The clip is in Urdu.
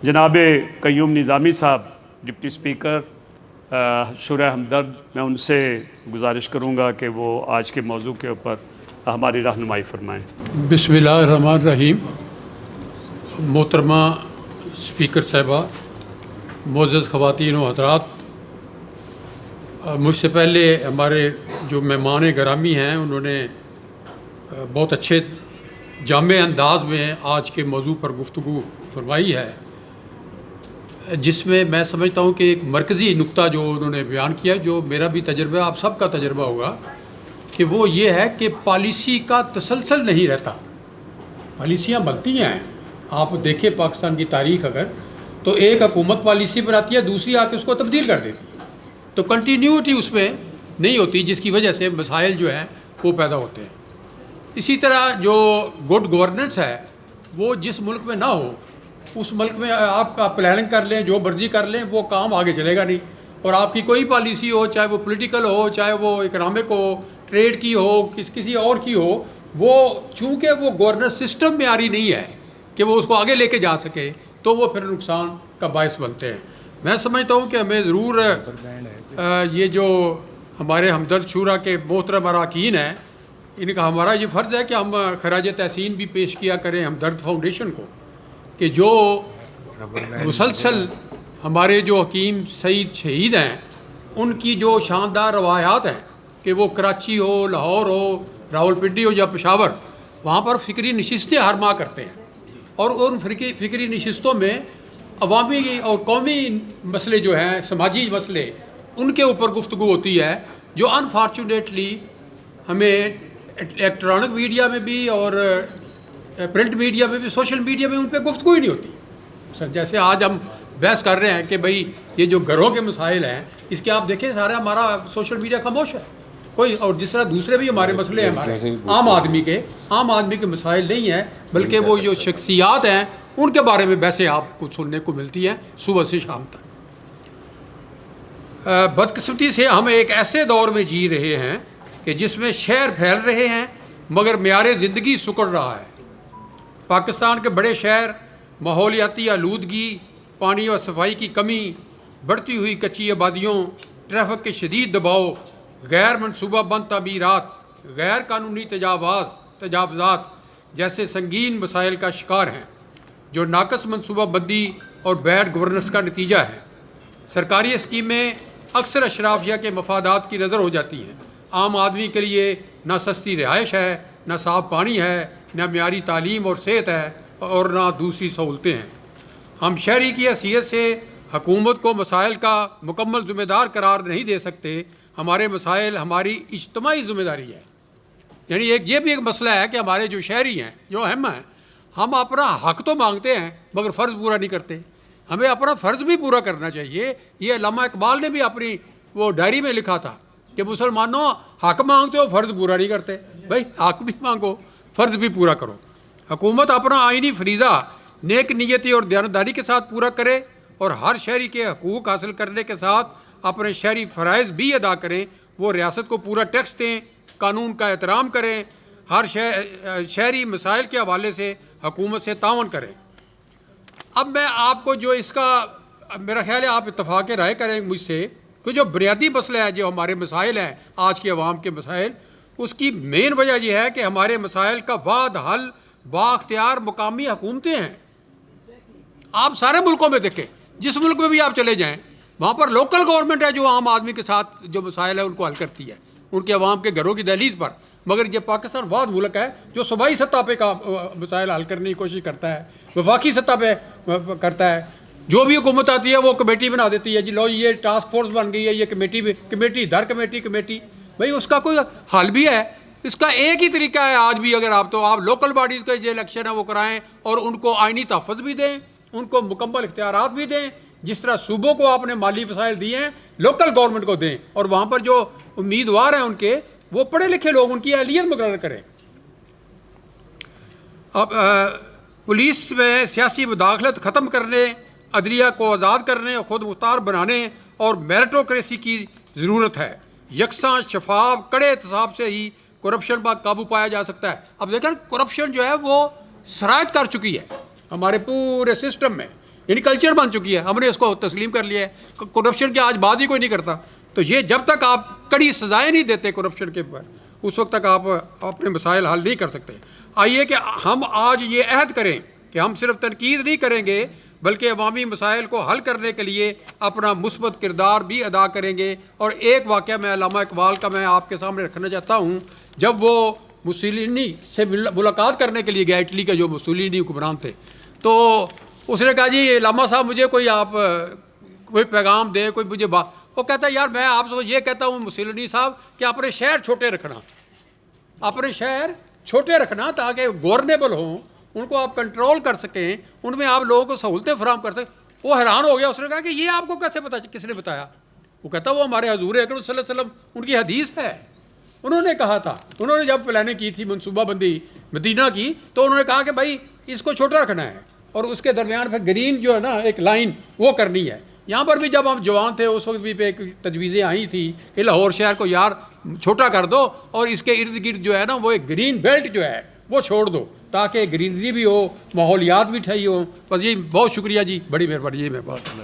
جناب قیوم نظامی صاحب ڈپٹی اسپیکر شورا ہمدرد، میں ان سے گزارش کروں گا کہ وہ آج کے موضوع کے اوپر ہماری رہنمائی فرمائیں۔ بسم اللہ الرحمن الرحیم۔ محترمہ اسپیکر صاحبہ، معزز خواتین و حضرات، مجھ سے پہلے ہمارے جو مہمان گرامی ہیں انہوں نے بہت اچھے جامع انداز میں آج کے موضوع پر گفتگو فرمائی ہے، جس میں میں سمجھتا ہوں کہ ایک مرکزی نقطہ جو انہوں نے بیان کیا، جو میرا بھی تجربہ، آپ سب کا تجربہ ہوگا، کہ وہ یہ ہے کہ پالیسی کا تسلسل نہیں رہتا۔ پالیسیاں بنتی ہیں، آپ دیکھیں پاکستان کی تاریخ اگر، تو ایک حکومت پالیسی بناتی ہے، دوسری آ کے اس کو تبدیل کر دیتی ہے، تو کنٹینیوٹی اس میں نہیں ہوتی، جس کی وجہ سے مسائل جو ہیں وہ پیدا ہوتے ہیں۔ اسی طرح جو گڈ گورننس ہے وہ جس ملک میں نہ ہو، اس ملک میں آپ پلاننگ کر لیں، جو مرضی کر لیں، وہ کام آگے چلے گا نہیں۔ اور آپ کی کوئی پالیسی ہو، چاہے وہ پولیٹیکل ہو، چاہے وہ اکنامک ہو، ٹریڈ کی ہو، کسی اور کی ہو، وہ چونکہ وہ گورننس سسٹم معیاری نہیں ہے کہ وہ اس کو آگے لے کے جا سکے، تو وہ پھر نقصان کا باعث بنتے ہیں۔ میں سمجھتا ہوں کہ ہمیں ضرور یہ جو ہمارے ہمدرد شورا کے محترم اراکین ہیں، ان کا ہمارا یہ فرض ہے کہ ہم خراج تحسین بھی پیش کیا کریں ہمدرد فاؤنڈیشن کو، کہ جو مسلسل ہمارے جو حکیم سعید شہید ہیں ان کی جو شاندار روایات ہیں، کہ وہ کراچی ہو، لاہور ہو، راولپنڈی ہو یا پشاور، وہاں پر فکری نشستیں ہر ماہ کرتے ہیں، اور ان فکری نشستوں میں عوامی اور قومی مسئلے جو ہیں، سماجی مسئلے، ان کے اوپر گفتگو ہوتی ہے، جو انفارچونیٹلی ہمیں الیکٹرانک میڈیا میں بھی اور پرنٹ میڈیا میں بھی، سوشل میڈیا میں ان پہ گفتگو ہی نہیں ہوتی۔ جیسے آج ہم بحث کر رہے ہیں کہ بھئی یہ جو گھروں کے مسائل ہیں، اس کے آپ دیکھیں سارا ہمارا سوشل میڈیا خاموش ہے کوئی، اور جس طرح دوسرے بھی ہمارے مسئلے ہیں، ہمارے عام آدمی کے مسائل نہیں ہیں، بلکہ وہ جو شخصیات ہیں ان کے بارے میں بحثیں آپ کو سننے کو ملتی ہیں صبح سے شام تک۔ بدقسمتی سے ہم ایک ایسے دور میں جی رہے ہیں کہ جس میں شہر پھیل رہے ہیں مگر معیار زندگی سکڑ رہا ہے۔ پاکستان کے بڑے شہر ماحولیاتی آلودگی، پانی اور صفائی کی کمی، بڑھتی ہوئی کچی آبادیوں، ٹریفک کے شدید دباؤ، غیر منصوبہ بند تعمیرات، غیر قانونی تجاوزات جیسے سنگین مسائل کا شکار ہیں، جو ناقص منصوبہ بندی اور بیڈ گورننس کا نتیجہ ہے۔ سرکاری اسکیمیں اکثر اشرافیہ کے مفادات کی نظر ہو جاتی ہیں۔ عام آدمی کے لیے نہ سستی رہائش ہے، نہ صاف پانی ہے، نہ معیاری تعلیم اور صحت ہے، اور نہ دوسری سہولتیں ہیں۔ ہم شہری کی حیثیت سے حکومت کو مسائل کا مکمل ذمہ دار قرار نہیں دے سکتے۔ ہمارے مسائل ہماری اجتماعی ذمہ داری ہے، یعنی یہ بھی ایک مسئلہ ہے کہ ہمارے جو شہری ہیں، جو اہم ہیں، ہم اپنا حق تو مانگتے ہیں مگر فرض پورا نہیں کرتے۔ ہمیں اپنا فرض بھی پورا کرنا چاہیے۔ یہ علامہ اقبال نے بھی اپنی وہ ڈائری میں لکھا تھا کہ مسلمانوں، حق مانگتے ہو، فرض پورا نہیں کرتے۔ بھائی حق بھی مانگو، فرض بھی پورا کرو۔ حکومت اپنا آئینی فریضہ نیک نیتی اور دیانتداری کے ساتھ پورا کرے، اور ہر شہری کے حقوق حاصل کرنے کے ساتھ اپنے شہری فرائض بھی ادا کریں۔ وہ ریاست کو پورا ٹیکس دیں، قانون کا احترام کریں، ہر شہری مسائل کے حوالے سے حکومت سے تعاون کریں۔ اب میں آپ کو جو اس کا، میرا خیال ہے آپ اتفاق رائے کریں مجھ سے، کہ جو بنیادی مسئلہ ہے، جو ہمارے مسائل ہیں، آج کے عوام کے مسائل، اس کی مین وجہ یہ ہے کہ ہمارے مسائل کا واحد حل بااختیار مقامی حکومتیں ہیں۔ آپ سارے ملکوں میں دیکھیں، جس ملک میں بھی آپ چلے جائیں، وہاں پر لوکل گورنمنٹ ہے جو عام آدمی کے ساتھ جو مسائل ہیں ان کو حل کرتی ہے، ان کے عوام کے گھروں کی دہلیز پر۔ مگر یہ پاکستان واحد ملک ہے جو صوبائی سطح پہ مسائل حل کرنے کی کوشش کرتا ہے، وفاقی سطح پہ کرتا ہے۔ جو بھی حکومت آتی ہے وہ کمیٹی بنا دیتی ہے، جی لو یہ ٹاسک فورس بن گئی ہے، یہ کمیٹی در کمیٹی۔ بھائی اس کا کوئی حل بھی ہے؟ اس کا ایک ہی طریقہ ہے آج بھی، اگر آپ لوکل باڈیز کے جو الیکشن ہے وہ کرائیں، اور ان کو آئینی تحفظ بھی دیں، ان کو مکمل اختیارات بھی دیں، جس طرح صوبوں کو آپ نے مالی وسائل دیے ہیں، لوکل گورنمنٹ کو دیں، اور وہاں پر جو امیدوار ہیں ان کے، وہ پڑھے لکھے لوگ، ان کی اہلیت مقرر کریں۔ اب پولیس میں سیاسی مداخلت ختم کرنے، عدلیہ کو آزاد کرنے، خود مختار بنانے اور میرٹوکریسی کی ضرورت ہے۔ یکساں، شفاف، کڑے احتساب سے ہی کرپشن پر قابو پایا جا سکتا ہے۔ اب دیکھیں کرپشن جو ہے وہ سرایت کر چکی ہے ہمارے پورے سسٹم میں، یعنی کلچر بن چکی ہے, ہم نے اس کو تسلیم کر لیا ہے. کرپشن کی آج بات ہی کوئی نہیں کرتا. تو یہ جب تک آپ کڑی سزائیں نہیں دیتے کرپشن کے اوپر, اس وقت تک آپ اپنے مسائل حل نہیں کر سکتے. آئیے کہ ہم آج یہ عہد کریں کہ ہم صرف تنقید نہیں کریں گے بلکہ عوامی مسائل کو حل کرنے کے لیے اپنا مثبت کردار بھی ادا کریں گے. اور ایک واقعہ میں علامہ اقبال کا میں آپ کے سامنے رکھنا چاہتا ہوں. جب وہ مسولینی سے ملاقات کرنے کے لیے گیا, اٹلی کے جو مسولینی حکمران تھے, تو اس نے کہا جی علامہ صاحب مجھے کوئی آپ کوئی پیغام دیں, کوئی مجھے بات. وہ کہتا ہے یار میں آپ سے یہ کہتا ہوں مسولینی صاحب کہ اپنے شہر چھوٹے رکھنا, اپنے شہر چھوٹے رکھنا تاکہ گورنیبل ہوں, ان کو آپ کنٹرول کر سکیں, ان میں آپ لوگوں کو سہولتیں فراہم کر سکیں. وہ حیران ہو گیا, اس نے کہا کہ یہ آپ کو کیسے پتا, کس نے بتایا؟ وہ کہتا وہ ہمارے حضور اکرم صلی اللہ علیہ وسلم ان کی حدیث ہے, انہوں نے کہا تھا. انہوں نے جب پلاننگ کی تھی منصوبہ بندی مدینہ کی, تو انہوں نے کہا کہ بھائی اس کو چھوٹا رکھنا ہے اور اس کے درمیان پھر گرین جو ہے نا ایک لائن وہ کرنی ہے. یہاں پر بھی جب ہم جوان تھے اس وقت بھی ایک تجویزیں آئی تھیں کہ لاہور شہر کو یار چھوٹا کر دو اور اس کے ارد گرد جو ہے نا وہ ایک گرین بیلٹ جو ہے وہ چھوڑ دو تاکہ گرینری بھی ہو, ماحولیات بھی ٹھہری ہوں. بس یہی, بہت شکریہ جی, بڑی مہربانی. یہ میں بات کرنا